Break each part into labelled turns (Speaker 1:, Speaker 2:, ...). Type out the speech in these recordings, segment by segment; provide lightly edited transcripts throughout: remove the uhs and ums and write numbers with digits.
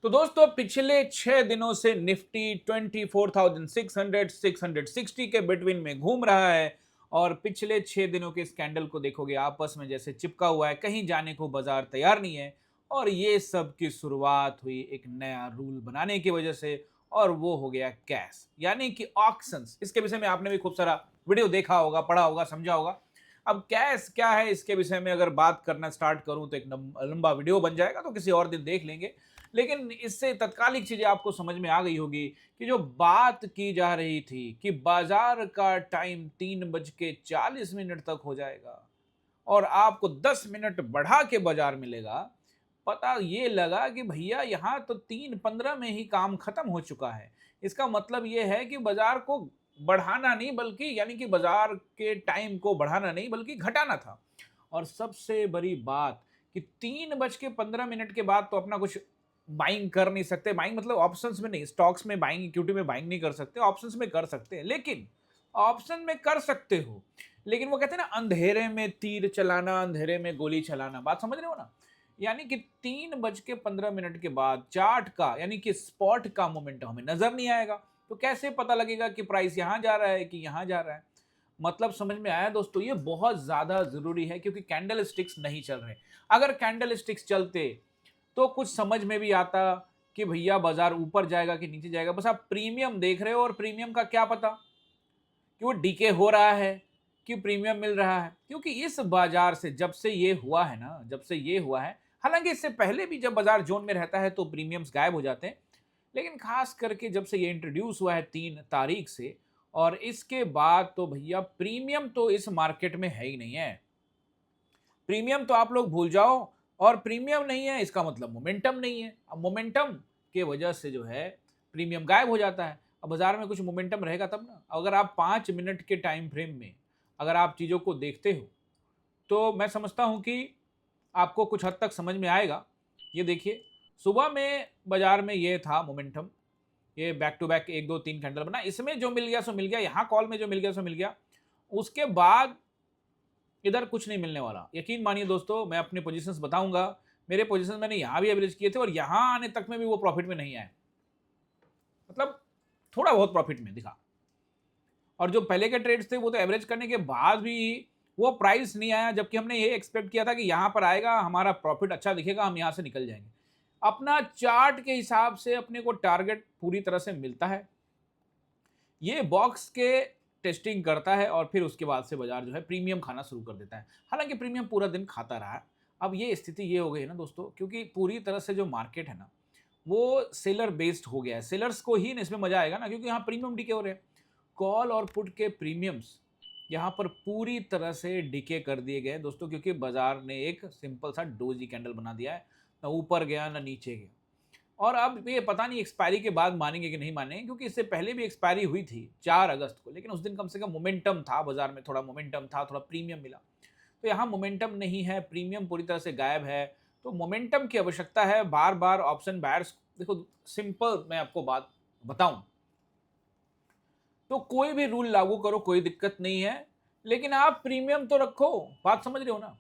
Speaker 1: तो दोस्तों पिछले 6 दिनों से निफ्टी 24,600 660 के बिटवीन में घूम रहा है और पिछले 6 दिनों के स्कैंडल को देखोगे आपस में जैसे चिपका हुआ है, कहीं जाने को बाजार तैयार नहीं है। और ये सब की शुरुआत हुई एक नया रूल बनाने की वजह से, और वो हो गया कैश यानी कि ऑक्शंस। इसके विषय में आपने भी खूब सारा वीडियो देखा होगा, पढ़ा होगा, समझा होगा। अब कैश क्या है इसके विषय में अगर बात करना स्टार्ट करूं तो एक लंबा वीडियो बन जाएगा, तो किसी और दिन देख लेंगे। लेकिन इससे तत्कालिक चीजें आपको समझ में आ गई होगी कि जो बात की जा रही थी कि बाजार का टाइम 3:40 तक हो जाएगा और आपको 10 मिनट बढ़ा के बाजार मिलेगा। पता ये लगा कि भैया यहाँ तो 3:15 में ही काम खत्म हो चुका है। इसका मतलब ये है कि बाजार को बढ़ाना नहीं बल्कि यानी कि बाजार के टाइम को बढ़ाना नहीं बल्कि घटाना था। और सबसे बड़ी बात कि 3:15 के बाद तो अपना कुछ बाइंग कर नहीं सकते। बाइंग मतलब ऑप्शंस में नहीं, स्टॉक्स में बाइंग, इक्विटी में बाइंग नहीं कर सकते, ऑप्शंस में कर सकते हैं। लेकिन ऑप्शन में कर सकते हो, लेकिन वो कहते हैं ना, अंधेरे में तीर चलाना, अंधेरे में गोली चलाना। बात समझ रहे हो ना? यानी कि 3:15 के बाद चार्ट का यानी कि स्पॉट का मोमेंटम हमें नजर नहीं आएगा। तो कैसे पता लगेगा कि प्राइस यहां जा रहा है कि यहां जा रहा है? मतलब समझ में आया दोस्तों? ये बहुत ज्यादा जरूरी है क्योंकि कैंडल स्टिक्स नहीं चल रहे। अगर कैंडल स्टिक्स चलते तो कुछ समझ में भी आता कि भैया बाजार ऊपर जाएगा कि नीचे जाएगा। बस आप प्रीमियम देख रहे हो और प्रीमियम का क्या पता कि वो डीके हो रहा है कि प्रीमियम मिल रहा है। क्योंकि इस बाजार से जब से ये हुआ है ना, जब से ये हुआ है, हालांकि इससे पहले भी जब बाजार जोन में रहता है तो प्रीमियम्स गायब हो जाते हैं, लेकिन खास करके जब से ये इंट्रोड्यूस हुआ है 3 तारीख से, और इसके बाद तो भैया प्रीमियम तो इस मार्केट में है ही नहीं है। प्रीमियम तो आप लोग भूल जाओ। और प्रीमियम नहीं है इसका मतलब मोमेंटम नहीं है। अब मोमेंटम के वजह से जो है प्रीमियम गायब हो जाता है। अब बाजार में कुछ मोमेंटम रहेगा तब ना। अगर आप 5 मिनट के टाइम फ्रेम में अगर आप चीज़ों को देखते हो तो मैं समझता हूं कि आपको कुछ हद तक समझ में आएगा। ये देखिए, सुबह में बाजार में ये था मोमेंटम, ये बैक टू बैक 1 2 3 कैंडल बना, इसमें जो मिल गया सो मिल गया, यहाँ कॉल में जो मिल गया सो मिल गया। उसके बाद इधर कुछ नहीं मिलने वाला। यकीन मानिए दोस्तों, मैं अपने पोजीशंस बताऊंगा। मेरे पोजीशन मैंने यहाँ भी एवरेज किए थे और यहाँ आने तक में भी वो प्रॉफिट में नहीं आए, मतलब थोड़ा बहुत प्रॉफिट में दिखा। और जो पहले के ट्रेड्स थे वो तो एवरेज करने के बाद भी वो प्राइस नहीं आया, जबकि हमने ये एक्सपेक्ट किया था कि यहाँ पर आएगा, हमारा प्रॉफिट अच्छा दिखेगा, हम यहाँ से निकल जाएंगे। अपना चार्ट के हिसाब से अपने को टारगेट पूरी तरह से मिलता है, ये बॉक्स के टेस्टिंग करता है और फिर उसके बाद से बाजार जो है प्रीमियम खाना शुरू कर देता है। हालांकि प्रीमियम पूरा दिन खाता रहा। अब ये स्थिति ये हो गई है ना दोस्तों, क्योंकि पूरी तरह से जो मार्केट है ना वो सेलर बेस्ड हो गया है। सेलर्स को ही इसमें मजा आएगा ना, क्योंकि यहाँ प्रीमियम डिके हो रहे हैं। कॉल और पुट के प्रीमियम्स यहाँ पर पूरी तरह से डिके कर दिए गए हैं दोस्तों, क्योंकि बाजार ने एक सिंपल सा डोजी कैंडल बना दिया है। ना ऊपर गया ना नीचे गया। और अब ये पता नहीं एक्सपायरी के बाद मानेंगे कि नहीं मानेंगे, क्योंकि इससे पहले भी एक्सपायरी हुई थी 4 अगस्त को, लेकिन उस दिन कम से कम मोमेंटम था, बाजार में थोड़ा मोमेंटम था, थोड़ा प्रीमियम मिला। तो यहाँ मोमेंटम नहीं है, प्रीमियम पूरी तरह से गायब है। तो मोमेंटम की आवश्यकता है। बार बार ऑप्शन बायर्स, देखो सिंपल मैं आपको बात बताऊं तो कोई भी रूल लागू करो कोई दिक्कत नहीं है, लेकिन आप प्रीमियम तो रखो। बात समझ रहे हो ना?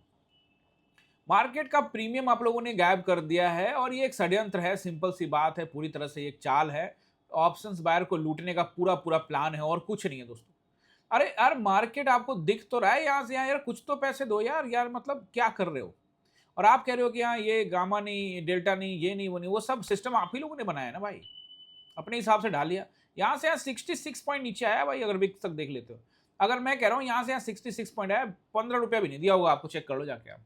Speaker 1: मार्केट का प्रीमियम आप लोगों ने गायब कर दिया है और ये एक षड्यंत्र है, सिंपल सी बात है, पूरी तरह से एक चाल है। ऑप्शंस बायर को लूटने का पूरा पूरा प्लान है और कुछ नहीं है दोस्तों। अरे यार, मार्केट आपको दिख तो रहा है यहाँ से यहाँ, यार कुछ तो पैसे दो यार। यार मतलब क्या कर रहे हो? और आप कह रहे हो कि हाँ ये गामा नहीं, डेल्टा नहीं, ये नहीं, वो नहीं, वो सब सिस्टम आप ही लोगों ने बनाया ना भाई, अपने हिसाब से ढाल लिया। यहाँ से यहाँ 66 पॉइंट नीचे आया भाई, अगर विक्स तक देख लेते हो। अगर मैं कह रहा हूँ यहाँ से यहाँ 66 पॉइंट आया, 15 रुपया भी नहीं दिया होगा आपको, चेक कर लो जाके आप।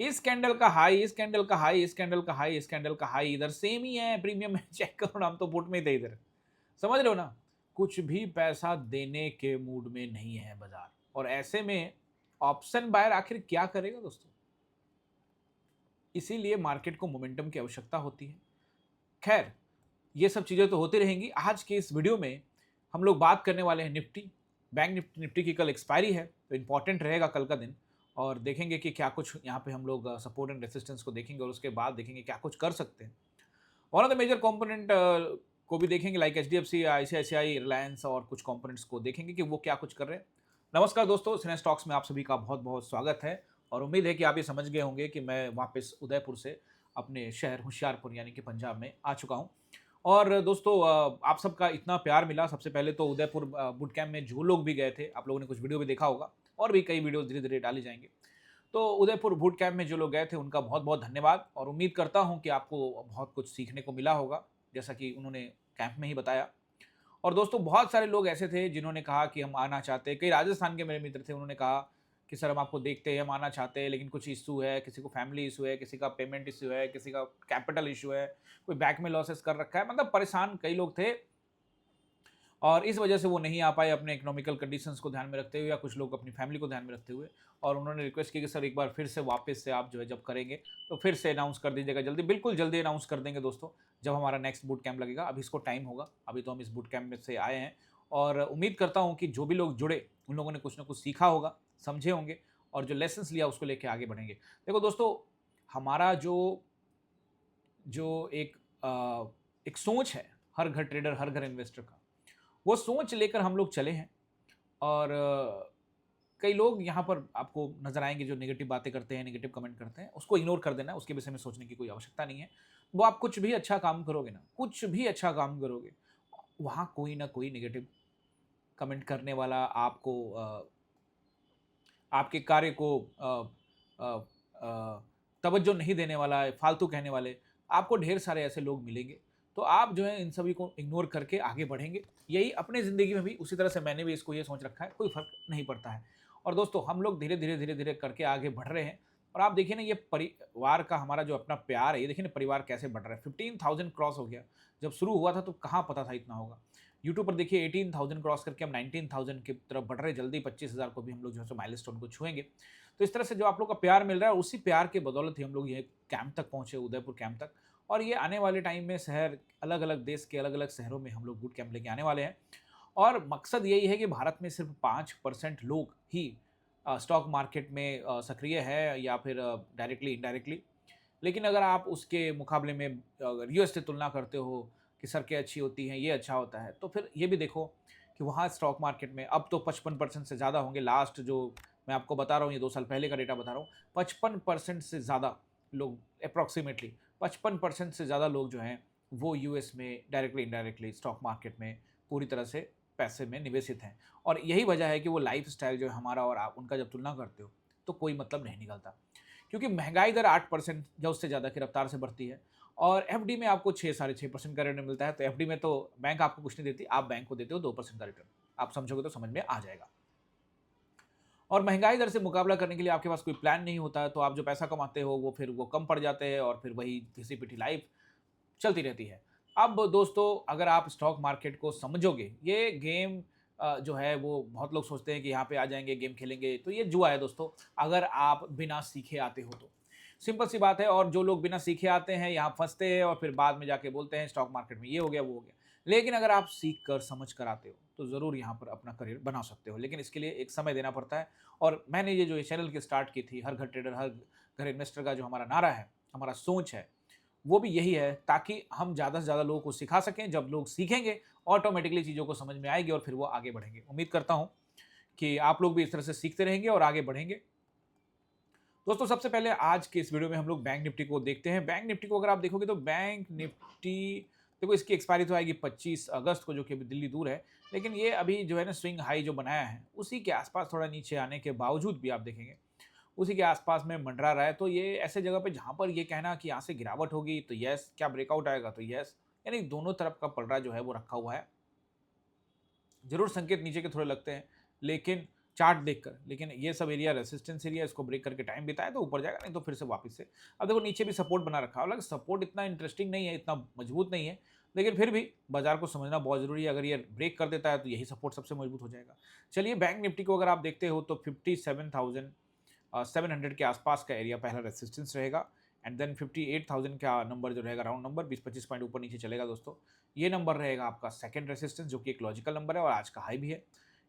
Speaker 1: इस कैंडल का हाई, इस कैंडल का हाई, इस कैंडल का हाई, इस कैंडल का हाई इधर सेम ही है, प्रीमियम में चेक करो ना, हम तो पुट में थे इधर। समझ रहे हो ना? कुछ भी पैसा देने के मूड में नहीं है बाजार, और ऐसे में ऑप्शन बायर आखिर क्या करेगा दोस्तों? इसीलिए मार्केट को मोमेंटम की आवश्यकता होती है। खैर, ये सब चीज़ें तो होती रहेंगी। आज के इस वीडियो में हम लोग बात करने वाले हैं निफ्टी, बैंक निफ्टी। निफ्टी की कल एक्सपायरी है तो इंपॉर्टेंट रहेगा कल का दिन, और देखेंगे कि क्या कुछ यहाँ पे हम लोग सपोर्ट एंड रेसिस्टेंस को देखेंगे और उसके बाद देखेंगे क्या कुछ कर सकते हैं। One of the major component को भी देखेंगे, लाइक एचडीएफसी, आईसीआईसीआई, रिलायंस, और कुछ कंपोनेंट्स को देखेंगे कि वो क्या कुछ कर रहे हैं। नमस्कार दोस्तों, सिने स्टॉक्स में आप सभी का बहुत बहुत स्वागत है। और उम्मीद है कि आप ये समझ गए होंगे कि मैं वापस उदयपुर से अपने शहर होशियारपुर यानी कि पंजाब में आ चुका हूँ। और दोस्तों आप सबका इतना प्यार मिला, सबसे पहले तो उदयपुर बूट कैंप में जो लोग भी गए थे, आप लोगों ने कुछ वीडियो भी देखा होगा और भी कई वीडियोज़ धीरे-धीरे डाले जाएँगे। तो उदयपुर बूट कैंप में जो लोग गए थे उनका बहुत-बहुत धन्यवाद और उम्मीद करता हूँ कि आपको बहुत कुछ सीखने को मिला होगा, जैसा कि उन्होंने कैंप में ही बताया। और दोस्तों बहुत सारे लोग ऐसे थे जिन्होंने कहा कि हम आना चाहते हैं, कई राजस्थान के मेरे मित्र थे, उन्होंने कहा कि सर हम आपको देखते हैं, हम आना चाहते हैं लेकिन कुछ इश्यू है, किसी को फैमिली इश्यू है, किसी का पेमेंट इश्यू है, किसी का कैपिटल इश्यू है, कोई बैंक में लॉसेस कर रखा है, मतलब परेशान कई लोग थे और इस वजह से वो नहीं आ पाए अपने इकोनॉमिकल कंडीशंस को ध्यान में रखते हुए या कुछ लोग अपनी फैमिली को ध्यान में रखते हुए और उन्होंने रिक्वेस्ट की कि सर एक बार फिर से वापस से आप जो है जब करेंगे तो फिर से अनाउंस कर दीजिएगा जल्दी, बिल्कुल जल्दी अनाउंस कर देंगे दोस्तों जब हमारा नेक्स्ट बूट कैंप लगेगा। अभी इसको टाइम होगा, अभी तो हम इस बूट कैंप में से आए हैं और उम्मीद करता हूँ कि जो भी लोग जुड़े उन लोगों ने कुछ ना कुछ सीखा होगा, समझे होंगे और जो लेसन्स लिया उसको लेके आगे बढ़ेंगे। देखो दोस्तों, हमारा जो जो एक सोच है हर घर ट्रेडर, हर घर इन्वेस्टर का, वो सोच लेकर हम लोग चले हैं और कई लोग यहाँ पर आपको नज़र आएँगे जो नेगेटिव बातें करते हैं, नेगेटिव कमेंट करते हैं, उसको इग्नोर कर देना है, उसके विषय में सोचने की कोई आवश्यकता नहीं है। वो आप कुछ भी अच्छा काम करोगे ना, कुछ भी अच्छा काम करोगे, वहाँ कोई ना कोई नेगेटिव कमेंट करने वाला आपको आपके कार्य को अ अ, तवज्जो नहीं देने वाला, फालतू कहने वाले, आपको ढेर सारे ऐसे लोग मिलेंगे। तो आप जो है इन सभी को इग्नोर करके आगे बढ़ेंगे। यही अपनी ज़िंदगी में भी उसी तरह से मैंने भी इसको ये सोच रखा है, कोई फ़र्क नहीं पड़ता है। और दोस्तों हम लोग धीरे-धीरे, धीरे-धीरे करके आगे बढ़ रहे हैं और आप देखिए ना ये परिवार का हमारा जो अपना प्यार है, ये देखिए ना परिवार कैसे बढ़ रहा है। 15,000 क्रॉस हो गया। जब शुरू हुआ था तो कहाँ पता था इतना होगा। यूट्यूब पर देखिए 18,000 क्रॉस करके हम 19,000 की तरफ बढ़ रहे हैं, जल्दी 25,000 को भी हम लोग जो है सो माइलस्टोन को छुएँगे। तो इस तरह से जो आप लोग का प्यार मिल रहा है, उसी प्यार के बदौलत ही हम लोग ये कैंप तक पहुँचे, उदयपुर कैंप तक और ये आने वाले टाइम में शहर अलग-अलग देश के अलग-अलग शहरों में हम लोग बूट कैंप लेके आने वाले हैं और मकसद यही है कि भारत में सिर्फ 5% लोग ही स्टॉक मार्केट में सक्रिय है या फिर डायरेक्टली, इनडायरेक्टली। लेकिन अगर आप उसके मुकाबले में अगर यूएस से तुलना करते हो कि सड़कें अच्छी होती हैं, ये अच्छा होता है, तो फिर ये भी देखो कि वहाँ स्टॉक मार्केट में अब तो 55% से ज़्यादा होंगे। लास्ट जो मैं आपको बता रहा हूँ, ये 2 साल पहले का डेटा बता रहा हूँ, 55% से ज़्यादा लोग एप्रोक्सिमेटली 55% से ज़्यादा लोग जो हैं, वो यूएस में डायरेक्टली, इनडायरेक्टली स्टॉक मार्केट में पूरी तरह से पैसे में निवेशित हैं। और यही वजह है कि वो लाइफ़स्टाइल जो है हमारा और आप उनका जब तुलना करते हो, तो कोई मतलब नहीं निकलता। क्योंकि महँगाई दर 8% या उससे ज़्यादा की रफ़्तार से बढ़ती है और एफडी में आपको 6 साढ़े 6% का रिटर्न मिलता है, तो एफडी में तो बैंक आपको कुछ नहीं देती, आप बैंक को देते हो 2% का रिटर्न। आप समझोगे तो समझ में आ जाएगा। और महँगाई दर से मुकाबला करने के लिए आपके पास कोई प्लान नहीं होता है, तो आप जो पैसा कमाते हो, वो फिर वो कम पड़ जाते हैं और फिर वही घिसी-पिटी लाइफ़ चलती रहती है। अब दोस्तों अगर आप स्टॉक मार्केट को समझोगे, ये गेम जो है वो बहुत लोग सोचते हैं कि यहाँ पे आ जाएँगे, गेम खेलेंगे, तो ये जुआ है दोस्तों, अगर आप बिना सीखे आते हो तो। सिंपल सी बात है और जो लोग बिना सीखे आते हैं, यहाँ फँसते हैं और फिर बाद में जाके बोलते हैं स्टॉक मार्केट में ये हो गया, वो हो गया। लेकिन अगर आप सीख कर, समझ कर आते हो, तो ज़रूर यहाँ पर अपना करियर बना सकते हो। लेकिन इसके लिए एक समय देना पड़ता है और मैंने ये जो ये चैनल की स्टार्ट की थी, हर घर ट्रेडर, हर घर इन्वेस्टर का जो हमारा नारा है, हमारा सोच है, वो भी यही है ताकि हम ज़्यादा से ज़्यादा लोगों को सिखा सकें। जब लोग सीखेंगे, ऑटोमेटिकली चीज़ों को समझ में आएगी और फिर वो आगे बढ़ेंगे। उम्मीद करता हूँ कि आप लोग भी इस तरह से सीखते रहेंगे और आगे बढ़ेंगे। दोस्तों सबसे पहले आज के इस वीडियो में हम लोग बैंक निफ्टी को देखते हैं। बैंक निफ्टी को अगर आप देखोगे तो बैंक निफ्टी देखो इसकी एक्सपायरी तो आएगी 25 अगस्त को, जो कि अभी दिल्ली दूर है। लेकिन ये अभी जो है ना स्विंग हाई जो बनाया है, उसी के आसपास थोड़ा नीचे आने के बावजूद भी आप देखेंगे उसी के आसपास में मंडरा रहा है। तो ये ऐसे जगह पे जहाँ पर ये कहना कि यहाँ से गिरावट होगी तो यस, क्या ब्रेकआउट आएगा तो यस, यानी दोनों तरफ का पलड़ा जो है वो रखा हुआ है। ज़रूर संकेत नीचे के थोड़े लगते हैं, लेकिन चार्ट देखकर, लेकिन ये सब एरिया रेजिस्टेंस एरिया, इसको ब्रेक करके टाइम बिताए तो ऊपर जाएगा, नहीं तो फिर से वापस से। अब देखो नीचे भी सपोर्ट बना रखा है, हालांकि सपोर्ट इतना इंटरेस्टिंग नहीं है, इतना मजबूत नहीं है, लेकिन फिर भी बाजार को समझना बहुत ज़रूरी है। अगर ये ब्रेक कर देता है तो यही सपोर्ट सबसे मजबूत हो जाएगा। चलिए बैंक निफ्टी को अगर आप देखते हो तो 57,700 के आसपास का एरिया पहला रेजिस्टेंस रहेगा एंड देन 58,000 का नंबर जो रहेगा, राउंड नंबर 20-25 पॉइंट ऊपर नीचे चलेगा दोस्तों, ये नंबर रहेगा आपका सेकंड रेजिस्टेंस, जो कि एक लॉजिकल नंबर है और आज का हाई भी है।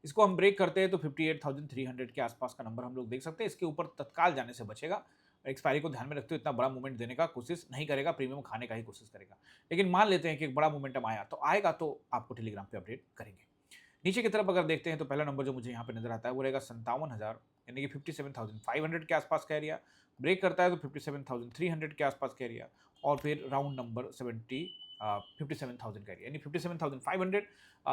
Speaker 1: इसको हम ब्रेक करते हैं तो 58,300 के आसपास का नंबर हम लोग देख सकते हैं। इसके ऊपर तत्काल जाने से बचेगा। एक्सपायरी को ध्यान में रखते हुए इतना बड़ा मूवमेंट देने का कोशिश नहीं करेगा, प्रीमियम खाने का ही कोशिश करेगा। लेकिन मान लेते हैं कि एक बड़ा मोमेंटम आया, तो आएगा तो आपको टेलीग्राम पे अपडेट करेंगे। नीचे की तरफ अगर देखते हैं तो पहला नंबर जो मुझे यहाँ पे नज़र आता है वो रहेगा 57,000 यानी कि 57,500 के आसपास का एरिया, ब्रेक करता है तो 57,300 के आसपास का एरिया, और फिर राउंड नंबर 57,000 का एरिया, यानी 57,500,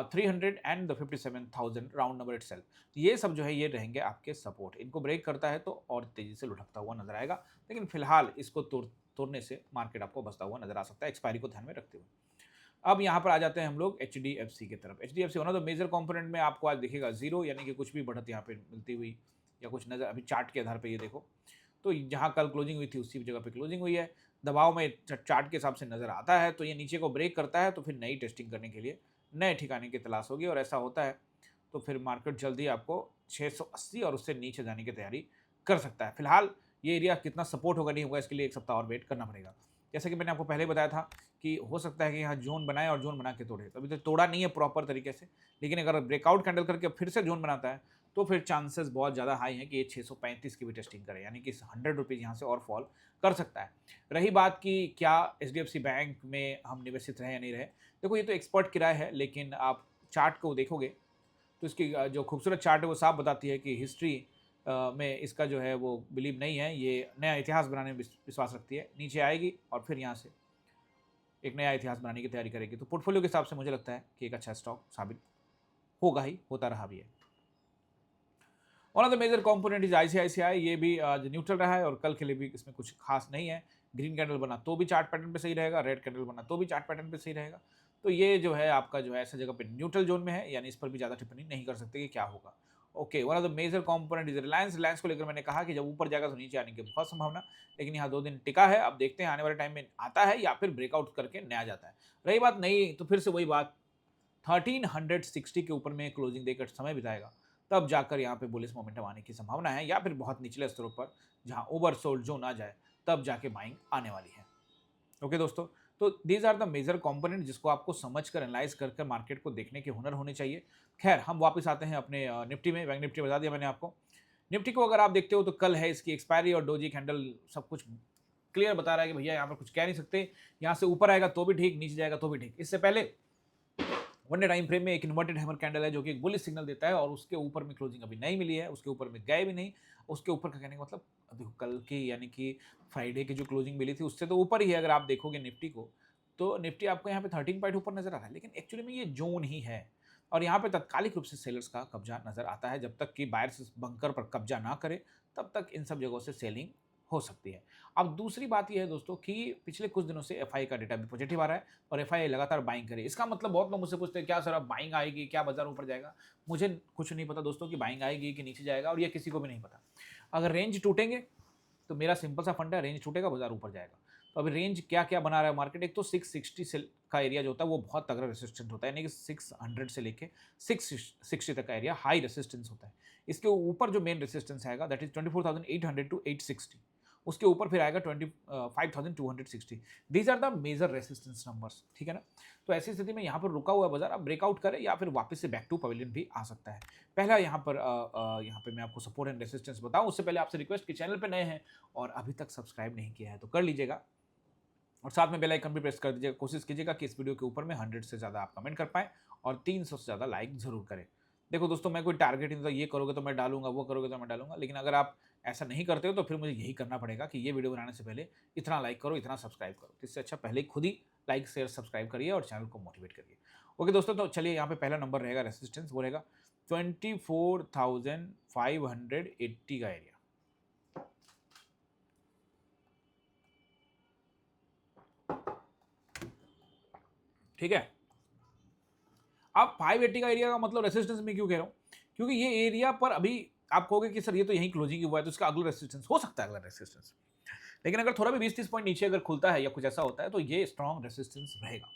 Speaker 1: 300 and the 57,000 round number itself. ये सब जो है ये रहेंगे आपके सपोर्ट। इनको ब्रेक करता है तो और तेजी से लुढ़कता हुआ नजर आएगा, लेकिन फिलहाल इसको तोड़ने से मार्केट आपको बचता हुआ नजर आ सकता है, एक्सपायरी को ध्यान में रखते हुए। अब यहाँ पर आ जाते हैं हम लोग HDFC की तरफ। HDFC one of the major component में आपको आज दिखेगा जीरो, यानी कि कुछ भी बढ़त यहाँ पे मिलती हुई या कुछ नजर, अभी चार्ट के आधार पे ये देखो, तो जहाँ कल क्लोजिंग हुई थी उसी जगह पे क्लोजिंग हुई है। दबाव में चार्ट के हिसाब से नजर आता है, तो ये नीचे को ब्रेक करता है तो फिर नई टेस्टिंग करने के लिए नए ठिकाने की तलाश होगी, और ऐसा होता है तो फिर मार्केट जल्दी आपको 680 और उससे नीचे जाने की तैयारी कर सकता है। फिलहाल ये एरिया कितना सपोर्ट होगा नहीं होगा इसके लिए एक सप्ताह और वेट करना पड़ेगा। जैसे कि मैंने आपको पहले बताया था कि हो सकता है कि यहाँ जोन बनाए और जोन बना के तोड़े, तो अभी तो तोड़ा नहीं है प्रॉपर तरीके से, लेकिन अगर ब्रेकआउट कैंडल करके फिर से जोन बनाता है तो फिर चांसेस बहुत ज़्यादा हाई हैं कि ये 635 की भी टेस्टिंग करे, यानी कि 100 रुपीज़ यहाँ से और फॉल कर सकता है। रही बात कि क्या HDFC बैंक में हम निवेशित रहे या नहीं रहे, देखो ये तो एक्सपर्ट की राय है, लेकिन आप चार्ट को देखोगे तो इसकी जो खूबसूरत चार्ट है वो साफ बताती है कि हिस्ट्री में इसका जो है वो बिलीव नहीं है, ये नया इतिहास बनाने में विश्वास रखती है। नीचे आएगी और फिर यहाँ से एक नया इतिहास बनाने की तैयारी करेगी, तो पोर्टफोलियो के हिसाब से मुझे लगता है कि एक अच्छा स्टॉक साबित होगा ही, होता रहा भी है। One of the major component is ICICI, ये भी आज न्यूट्रल रहा है और कल के लिए भी इसमें कुछ खास नहीं है। ग्रीन कैंडल बना तो भी चार्ट पैटर्न पे सही रहेगा, रेड कैंडल बना तो भी चार्ट पैटर्न पे सही रहेगा। तो ये जो है आपका जो है ऐसा जगह पे न्यूट्रल जोन में है, यानी इस पर भी ज़्यादा टिप्पणी नहीं कर सकते कि क्या होगा। Okay, one of the major component is Reliance. Reliance को लेकर मैंने कहा कि जब ऊपर जाएगा तो नीचे आने की बहुत संभावना, लेकिन यहाँ 2 दिन टिका है। अब देखते हैं आने वाले टाइम में आता है या फिर ब्रेकआउट करके नया जाता है। रही बात नहीं तो फिर से वही बात, 1360 के ऊपर में क्लोजिंग देकर समय बिताएगा, तब जाकर यहाँ पे बुलिश मोमेंटम आने की संभावना है, या फिर बहुत निचले स्तरों पर जहाँ ओवरसोल्ड जोन आ जाए तब जाके बाइंग आने वाली है। ओके दोस्तों, तो these are the major component जिसको आपको समझ कर एनालाइज कर मार्केट को देखने के हुनर होने चाहिए। खैर, हम वापस आते हैं अपने निफ्टी में। बैंक निफ्टी बता दिया मैंने आपको। निफ्टी को अगर आप देखते हो तो कल है इसकी एक्सपायरी, और डोजी कैंडल सब कुछ क्लियर बता रहा है कि भैया यहाँ पर कुछ कह नहीं सकते, यहाँ से ऊपर आएगा तो भी ठीक, नीचे जाएगा तो भी ठीक। इससे पहले वन डे टाइम फ्रेम में एक इन्वर्टेड हैमर कैंडल है जो कि एक बुलिश सिग्नल देता है, और उसके ऊपर में क्लोजिंग अभी नहीं मिली है, उसके ऊपर में गए भी नहीं। उसके ऊपर का कहने का मतलब अभी कल की यानी कि फ्राइडे की जो क्लोजिंग मिली थी उससे तो ऊपर ही है। अगर आप देखोगे निफ्टी को, तो निफ्टी आपको यहाँ पे 13 पॉइंट ऊपर नजर आ रहा है, लेकिन एक्चुअली में ये जोन ही है, और यहाँ पे तात्कालिक रूप से सेलर्स का कब्जा नजर आता है। जब तक कि बायर्स बंकर पर कब्जा ना करे तब तक इन सब जगहों से सेलिंग हो सकती है। अब दूसरी बात यह है दोस्तों कि पिछले कुछ दिनों से एफआई का डेटा भी पॉजिटिव आ रहा है, और एफआई लगातार बाइंग करे। इसका मतलब बहुत लोग मुझसे पूछते हैं क्या सर अब बाइंग आएगी, क्या बाजार ऊपर जाएगा? मुझे कुछ नहीं पता दोस्तों कि बाइंग आएगी कि नीचे जाएगा, और ये किसी को भी नहीं पता। अगर रेंज टूटेंगे तो मेरा सिंपल सा फंड है, रेंज टूटेगा बाजार ऊपर जाएगा। तो अभी रेंज क्या क्या बना रहा है मार्केट, एक तो 660 से का एरिया जो होता है वो बहुत तगड़ा रेसिस्टेंट होता है, यानी कि 600 से लेके 660 तक का एरिया हाई रेसिस्टेंस होता है। इसके ऊपर जो मेन रेसिस्टेंस आएगा दैट इज 24,800 टू 860, उसके ऊपर फिर आएगा 25,260। These are the major resistance numbers, ठीक है ना। तो ऐसी स्थिति में यहाँ पर रुका हुआ बाजार अब ब्रेकआउट करे या फिर वापस से बैक टू पवेलियन भी आ सकता है। पहला यहाँ पे मैं आपको सपोर्ट एंड रेसिस्टेंस बताऊँ उससे पहले आपसे रिक्वेस्ट कि चैनल पे नए हैं और अभी तक सब्सक्राइब नहीं किया है तो कर लीजिएगा, और साथ में बेल आइकन भी प्रेस कर दीजिएगा। कोशिश कीजिएगा कि इस वीडियो के ऊपर में 100 से ज़्यादा आप कमेंट कर पाएँ और 300 से ज़्यादा लाइक ज़रूर करें। देखो दोस्तों, मैं कोई टारगेट नहीं, तो ये करोगे तो मैं डालूंगा, वो करोगे तो मैं डालूंगा, लेकिन अगर आप ऐसा नहीं करते हो तो फिर मुझे यही करना पड़ेगा कि ये वीडियो बनाने से पहले इतना लाइक करो, इतना सब्सक्राइब करो। इससे अच्छा पहले खुद ही लाइक शेयर सब्सक्राइब करिए और चैनल को मोटिवेट करिए। ओके दोस्तों, तो चलिए यहाँ पे पहला नंबर रहेगा रेसिस्टेंस, वो रहेगा 24,580 का एरिया। ठीक है, अब 580 का एरिया का मतलब रेसिस्टेंस में क्यों कह रहा हूँ, क्योंकि ये एरिया पर अभी आप कहोगे कि सर ये तो यहीं क्लोजिंग हुआ है तो इसका अगला रेसिस्टेंस हो सकता है, अगला रेसिस्टेंस। लेकिन अगर थोड़ा भी 20-30 पॉइंट नीचे अगर खुलता है या कुछ ऐसा होता है तो ये स्ट्रॉन्ग रेसिस्टेंस रहेगा।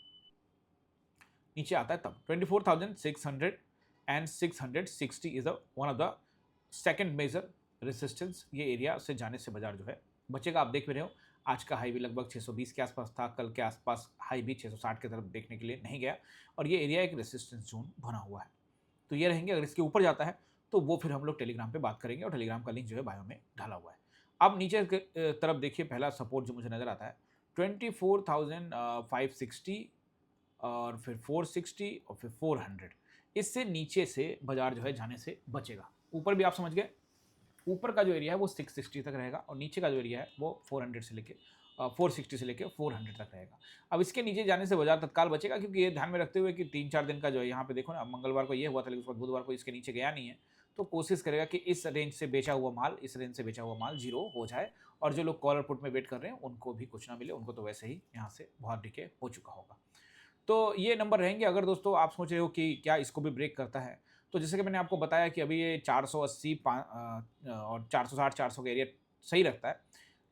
Speaker 1: नीचे आता है तब 24,600 and 660 is one of the second major resistance. ये एरिया से जाने से बाजार जो है बचेगा। आप देख भी रहे हो आज का हाई भी लगभग 620 के आसपास था, कल के आसपास हाई भी 660 की तरफ देखने के लिए नहीं गया, और ये एरिया एक रेसिस्टेंस जोन बना हुआ है। तो ये रहेंगे, अगर इसके ऊपर जाता है तो वो फिर हम लोग टेलीग्राम पे बात करेंगे, और टेलीग्राम का लिंक जो है बायो में डाला हुआ है। अब नीचे की तरफ देखिए, पहला सपोर्ट जो मुझे नज़र आता है 24,560 और फिर 460 और फिर 400। इससे नीचे से बाजार जो है जाने से बचेगा। ऊपर भी आप समझ गए ऊपर का जो एरिया है वो 660 तक रहेगा और नीचे का जो एरिया है वो 460 से लेके 400 तक रहेगा। अब इसके नीचे जाने से बाजार तत्काल बचेगा, क्योंकि ये ध्यान में रखते हुए कि 3-4 दिन का जो है यहाँ पे देखो ना, मंगलवार को ये हुआ था लेकिन उसके बाद बुधवार को इसके नीचे गया नहीं है, तो कोशिश करेगा कि इस रेंज से बेचा हुआ माल, इस रेंज से बेचा हुआ माल जीरो हो जाए और जो लोग कॉलर पुट में वेट कर रहे हैं उनको भी कुछ ना मिले, उनको तो वैसे ही यहाँ से बहुत डिके हो चुका होगा। तो ये नंबर रहेंगे। अगर दोस्तों आप सोच रहे हो कि क्या इसको भी ब्रेक करता है, तो जैसे कि मैंने आपको बताया कि अभी ये 480 और 460 400 का एरिया सही रखता है,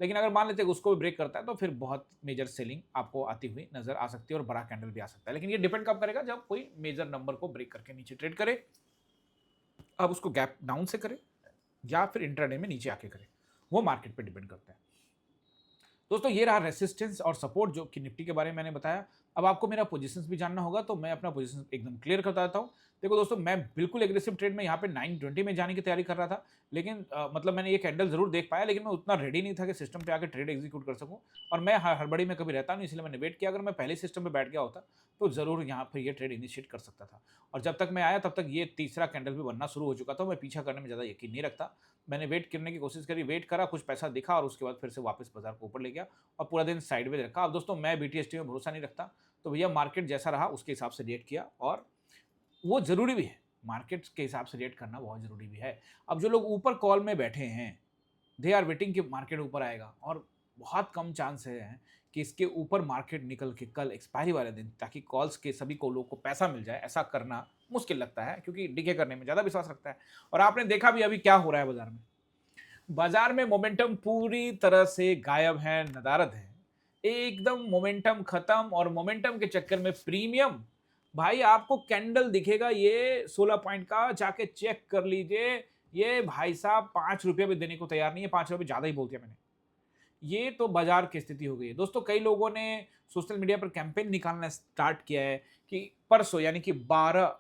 Speaker 1: लेकिन अगर मान लेते हैं कि उसको भी ब्रेक करता है तो फिर बहुत मेजर सेलिंग आपको आती हुई नजर आ सकती है और बड़ा कैंडल भी आ सकता है। लेकिन ये डिपेंड कब करेगा, जब कोई मेजर नंबर को ब्रेक करके नीचे ट्रेड करे, अब उसको गैप डाउन से करे या फिर इंट्राडे में नीचे आके करे, वो मार्केट पे डिपेंड करता है। दोस्तों ये रहा रेसिस्टेंस और सपोर्ट जो कि निफ्टी के बारे में मैंने बताया। अब आपको मेरा पोजीशंस भी जानना होगा, तो मैं अपना पोजीशन एकदम क्लियर करता देता हूँ। देखो दोस्तों, मैं बिल्कुल एग्रेसिव ट्रेड में यहाँ पे 920 में जाने की तैयारी कर रहा था, लेकिन मतलब मैंने ये कैंडल जरूर देख पाया, लेकिन मैं उतना रेडी नहीं था कि सिस्टम पे आकर ट्रेड एग्जीक्यूट कर सकूँ। और मैं हड़बड़ी में कभी रहता नहीं, इसलिए मैंने वेट किया। अगर मैं पहले सिस्टम पे बैठ गया होता तो जरूर यहाँ पर ये ट्रेड इनिशिएट कर सकता था। और जब तक मैं आया तब तक ये तीसरा कैंडल भी बनना शुरू हो चुका था। मैं पीछा करने में ज़्यादा यकीन नहीं रखता। मैंने वेट करने की कोशिश करी, वेट करा, कुछ पैसा दिखा और उसके बाद फिर से वापस बाजार को ऊपर ले गया और पूरा दिन साइडवेज रखा। अब दोस्तों मैं बीटीएसटी में भरोसा नहीं रखता, तो भैया मार्केट जैसा रहा उसके हिसाब से रिएक्ट किया, और वो ज़रूरी भी है। मार्केट के हिसाब से रिएक्ट करना बहुत ज़रूरी भी है। अब जो लोग ऊपर कॉल में बैठे हैं, दे आर वेटिंग कि मार्केट ऊपर आएगा, और बहुत कम चांस है कि इसके ऊपर मार्केट निकल के कल एक्सपायरी वाले दिन, ताकि कॉल्स के सभी को लोगों को पैसा मिल जाए, ऐसा करना मुश्किल लगता है, क्योंकि डिके करने में ज़्यादा विश्वास रखता है। और आपने देखा भी अभी क्या हो रहा है बाजार में। बाजार में मोमेंटम पूरी तरह से गायब है, नदारद है, एकदम मोमेंटम खत्म। और मोमेंटम के चक्कर में प्रीमियम, भाई आपको कैंडल दिखेगा ये 16 पॉइंट का, जाके चेक कर लीजिए। ये भाई साहब 5 रुपये भी देने को तैयार नहीं है। 5 रुपये ज्यादा ही बोल दिया मैंने। ये तो बाजार की स्थिति हो गई है दोस्तों। कई लोगों ने सोशल मीडिया पर कैंपेन निकालना स्टार्ट किया है कि परसों यानी कि 12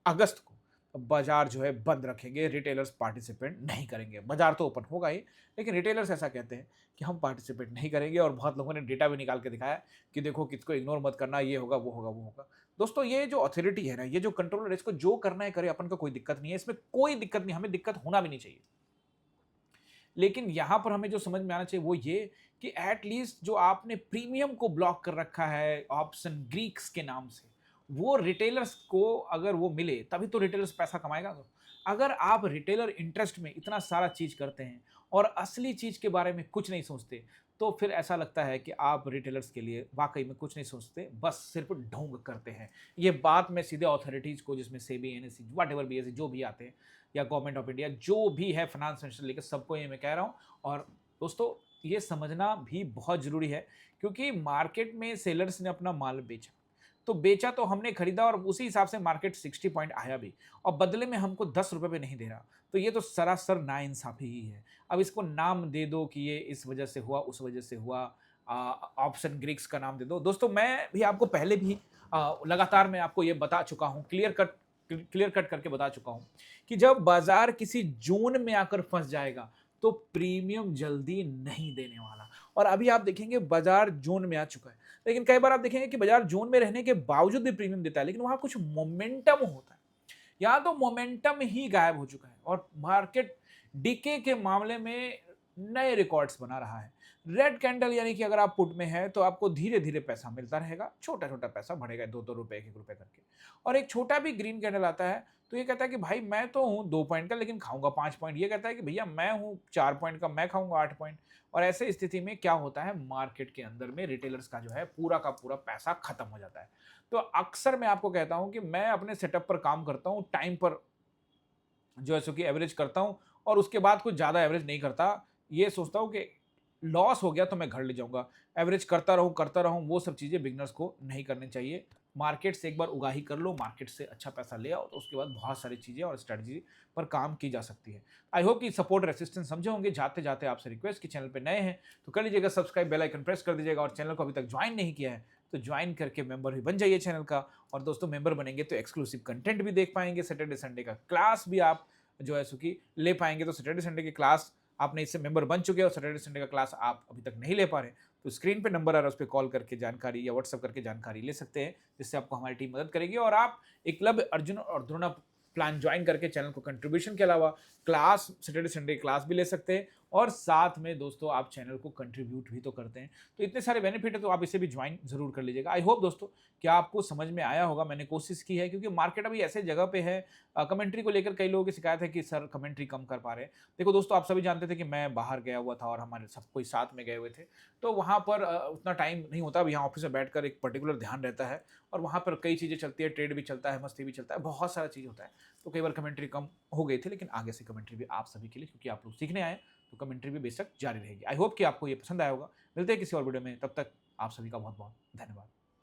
Speaker 1: अगस्त को बाजार जो है बंद रखेंगे, रिटेलर्स पार्टिसिपेट नहीं करेंगे। बाजार तो ओपन होगा ही, लेकिन रिटेलर्स ऐसा कहते हैं कि हम पार्टिसिपेट नहीं करेंगे। और बहुत लोगों ने डेटा भी निकाल के दिखाया कि देखो किसको इग्नोर मत करना, ये होगा वो होगा वो होगा। दोस्तों ये जो अथॉरिटी है ना, ये जो कंट्रोलर है, इसको जो करना है करे, अपन को कोई दिक्कत नहीं है, इसमें कोई दिक्कत नहीं, हमें दिक्कत होना भी नहीं चाहिए। लेकिन यहां पर हमें जो समझ में आना चाहिए वो ये कि एटलीस्ट जो आपने प्रीमियम को ब्लॉक कर रखा है ऑप्शन ग्रीक्स के नाम से, वो रिटेलर्स को अगर वो मिले तभी तो रिटेलर्स पैसा कमाएगा। तो अगर आप रिटेलर इंटरेस्ट में इतना सारा चीज करते हैं और असली चीज के बारे में कुछ नहीं सोचते, तो फिर ऐसा लगता है कि आप रिटेलर्स के लिए वाकई में कुछ नहीं सोचते, बस सिर्फ ढोंग करते हैं। ये बात मैं सीधे अथॉरिटीज को, जिसमें SEBI, NSC, what ever BSc जो भी आते हैं, या गवर्नमेंट ऑफ इंडिया जो भी है, फाइनेंस मिनिस्टर लेकर सबको ये मैं कह रहा हूँ। और दोस्तों ये समझना भी बहुत जरूरी है, क्योंकि मार्केट में सेलर्स ने अपना माल बेचा, तो बेचा तो हमने खरीदा और उसी हिसाब से मार्केट 60 पॉइंट आया भी, और बदले में हमको 10 रुपए भी नहीं दे रहा। तो ये तो सरासर नाइंसाफी ही है। अब इसको नाम दे दो कि ये इस वजह से हुआ, उस वजह से हुआ, ऑप्शन ग्रीक्स का नाम दे दो। दोस्तों मैं भी आपको पहले भी लगातार मैं आपको ये बता चुका हूँ, क्लियर कट करके बता चुका हूँ कि जब बाजार किसी जोन में आकर फंस जाएगा तो प्रीमियम जल्दी नहीं देने वाला। और अभी आप देखेंगे बाजार जोन में आ चुका है, लेकिन कई बार आप देखेंगे कि बाजार जोन में रहने के बावजूद भी प्रीमियम देता है, लेकिन वहां कुछ मोमेंटम होता है। यहाँ तो मोमेंटम ही गायब हो चुका है और मार्केट डीके के मामले में नए रिकॉर्ड्स बना रहा है। रेड कैंडल यानी कि अगर आप पुट में है तो आपको धीरे धीरे पैसा मिलता रहेगा, छोटा छोटा पैसा बढ़ेगा, 2-2 रुपए, 1-1 रुपए करके। और एक छोटा भी ग्रीन कैंडल आता है तो ये कहता है कि भाई मैं तो हूँ 2 पॉइंट का लेकिन खाऊंगा 5 पॉइंट। ये कहता है कि भैया मैं हूँ 4 पॉइंट का, मैं खाऊंगा 8 पॉइंट। और ऐसे स्थिति में क्या होता है, मार्केट के अंदर में रिटेलर्स का जो है पूरा का पूरा पैसा खत्म हो जाता है। तो अक्सर मैं आपको कहता हूं कि मैं अपने सेटअप पर काम करता हूं, टाइम पर जो है सो कि एवरेज करता हूं, और उसके बाद कुछ ज़्यादा एवरेज नहीं करता। ये सोचता हूं कि लॉस हो गया तो मैं घर ले जाऊंगा, एवरेज करता रहूं, वो सब चीज़ें बिगनर्स को नहीं करनी चाहिए। मार्केट से एक बार उगाही कर लो, मार्केट से अच्छा पैसा ले आओ, तो उसके बाद बहुत सारी चीज़ें और स्ट्रेटजी पर काम की जा सकती है। आई होप कि सपोर्ट रेसिस्टेंस समझे होंगे। जाते जाते आपसे रिक्वेस्ट कि चैनल पे नए हैं तो कर लीजिएगा सब्सक्राइब, बेल आइकन प्रेस कर दीजिएगा, और चैनल को अभी तक ज्वाइन नहीं किया है तो ज्वाइन करके मेंबर भी बन जाइए चैनल का। और दोस्तों मेंबर बनेंगे तो एक्सक्लूसिव कंटेंट भी देख पाएंगे, सैटरडे संडे का क्लास भी आप जो है सो कि ले पाएंगे। तो सैटरडे संडे की क्लास आपने इससे मेंबर बन चुके हैं और सैटरडे संडे का क्लास आप अभी तक नहीं ले पा रहे, तो स्क्रीन पे नंबर आ रहा है, उस पर कॉल करके जानकारी या व्हाट्सअप करके जानकारी ले सकते हैं, जिससे आपको हमारी टीम मदद करेगी और आप एकलव्य, अर्जुन और द्रोणाचार्य प्लान ज्वाइन करके चैनल को कंट्रीब्यूशन के अलावा क्लास, सैटरडे संडे क्लास भी ले सकते हैं और साथ में दोस्तों आप चैनल को कंट्रीब्यूट भी तो करते हैं। तो इतने सारे बेनिफिट है, तो आप इसे भी ज्वाइन ज़रूर कर लीजिएगा। आई होप दोस्तों कि आपको समझ में आया होगा, मैंने कोशिश की है क्योंकि मार्केट अभी ऐसे जगह पे है, कमेंट्री को लेकर कई लोगों की शिकायत है कि सर कमेंट्री कम कर पा रहे हैं। देखो दोस्तों, आप सभी जानते थे कि मैं बाहर गया हुआ था और हमारे सब कोई साथ में गए हुए थे, तो वहाँ पर उतना टाइम नहीं होता। अब यहाँ ऑफिस में बैठकर एक पर्टिकुलर ध्यान रहता है और वहाँ पर कई चीज़ें चलती है, ट्रेड भी चलता है, मस्ती भी चलता है, बहुत सारा चीज़ होता है। तो कई बार कमेंट्री कम हो गई थी, लेकिन आगे से कमेंट्री भी आप सभी के लिए, क्योंकि आप लोग सीखने आए हैं, तो कमेंट्री भी बेशक जारी रहेगी। आई होप कि आपको ये पसंद आया होगा। मिलते हैं किसी और वीडियो में, तब तक आप सभी का बहुत बहुत धन्यवाद।